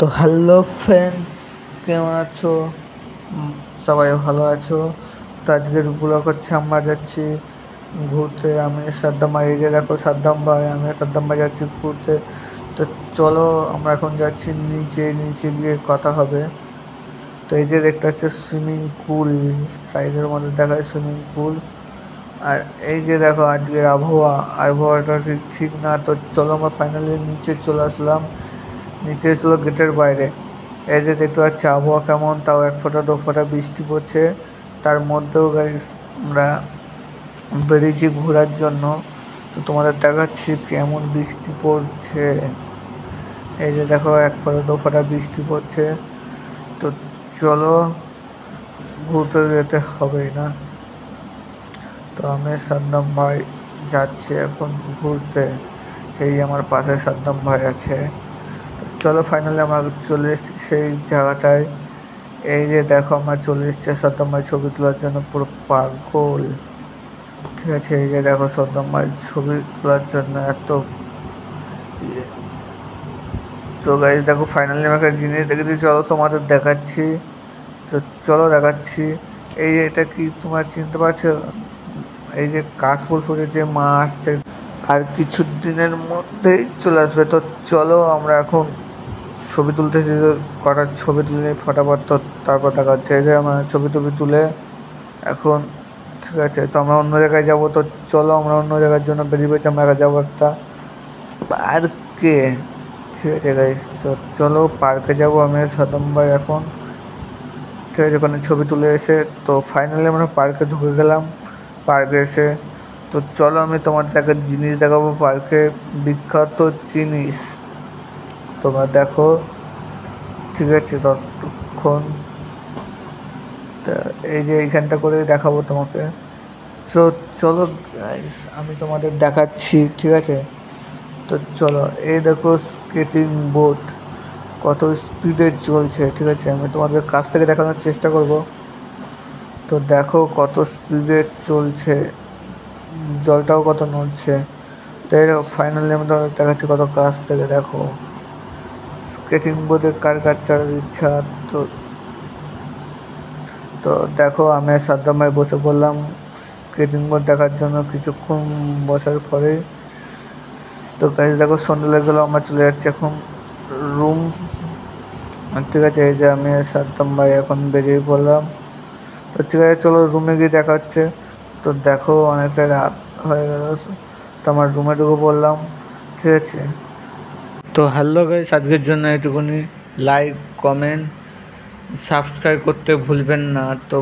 তো hello friends, কেমন আছো? সবাই ভালো আছো? তো আজকের ব্লগ হচ্ছে আমরা যাচ্ছি ঘুরতে। আমি সাদ্দাম ভাই, এই যে দেখো সাদ্দাম ভাই, আমি সাদ্দাম ভাই যাচ্ছি ঘুরতে। তো চলো আমরা এখন যাচ্ছি নিচে, নিচে গিয়ে কথা হবে। তো এই যে দেখতে পাচ্ছ সুইমিং পুল, সাইডের মধ্যে দেখায় সুইমিং পুল। আর এই যে দেখো আজকের আবহাওয়াটা ঠিক ঠিক না। তো চলো আমরা ফাইনালি নিচে চলে আসলাম, নিচে চলো গেটের বাইরে। এই যে দেখতে পাচ্ছি আবহাওয়া কেমন, তাও 1 ফোঁটা 2 ফোঁটা বৃষ্টি পড়ছে। তার মধ্যেও গাইস আমরা বেরিয়েছি ঘোরার জন্য। তো তোমাদের দেখাচ্ছি কেমন বৃষ্টি পড়ছে। এই যে দেখো 1 ফোঁটা 2 ফোঁটা বৃষ্টি পড়ছে। তো চলো ঘুরতে যেতে হবে না। তো আমি সাদ্দাম ভাই যাচ্ছি এখন ঘুরতে। এই আমার পাশে সাদ্দাম ভাই আছে। চলো ফাইনালি আমরা চলে এসেছি সেই জায়গাটায়। এই যে দেখো আমরা চলে এসেছি সাদ্দাম ভাই ছবি তোলার জন্য, পুরো পাগল। ঠিক আছে, এই যে দেখো সাদ্দাম ভাই ছবি তোলার জন্য এত ইয়ে। তো গাইজ দেখো ফাইনালি আমাকে জিনিস দেখেছি, চলো তোমাদের দেখাচ্ছি। তো চলো দেখাচ্ছি। এই যে এটা কি তোমরা চিনতে পারছো? এই যে কাশফুল ফুটেছে, মা আসছে আর কিছু দিনের মধ্যেই চলে আসবে। তো চলো আমরা এখন ছবি তুলতেছি, কটার ছবি তুলে নিই ফটাফট। তো তারপর দেখা হচ্ছে। এই যে আমরা ছবি টবি তুলে এখন ঠিক আছে, তো আমরা অন্য জায়গায় যাবো। তো চলো আমরা অন্য জায়গার জন্য বেরিয়ে পড়েছি, আমরা যাবো একটা পার্কে। ঠিক আছে গাইস, তো চলো পার্কে যাবো আমি আর সাদ্দাম ভাই এখন। ঠিক আছে, ওখানে ছবি তুলে এসে তো ফাইনালি আমরা পার্কে ঢুকে গেলাম। পার্কে এসে তো চলো আমি তোমাদের একটা জিনিস দেখাবো, পার্কে বিখ্যাত জিনিস তোমরা দেখো। ঠিক আছে, ততক্ষণ এই যে এইখানটা করে দেখাবো তোমাকে। তো চলো গাইস আমি তোমাদের দেখাচ্ছি। ঠিক আছে, তো চলো এই দেখো স্কেটিং বোর্ড কত স্পিডে চলছে। ঠিক আছে, আমি তোমাদের কাছ থেকে দেখানোর চেষ্টা করব। তো দেখো কত স্পিডে চলছে, জলটাও কত নড়ছে। তো ফাইনালি আমি তোমাদের দেখাচ্ছি কত কাছ থেকে। দেখো স্কেটিং বোর্ডে কার কার চড়ার ইচ্ছা। তো তো দেখো আমি সাদ্দাম ভাই বসে পড়লাম স্কেটিং বোর্ড দেখার জন্য। কিছুক্ষণ বসার পরে তো গাইস দেখো সন্ধ্যা লেগে গেলো, আমরা চলে যাচ্ছি এখন রুম। ঠিক আছে, এই যে আমি সাদ্দাম ভাই এখন বেরিয়ে পড়লাম। তো ঠিক আছে চলো রুমে গিয়ে দেখা হচ্ছে। তো দেখো অনেকটা রাত হয়ে গেল, তো আমার রুমে ঢুকে পড়লাম। ঠিক আছে, তো হ্যালো গাইস, আজকের জন্য এটুকুনি। লাইক, কমেন্ট, সাবস্ক্রাইব করতে ভুলবেন না। তো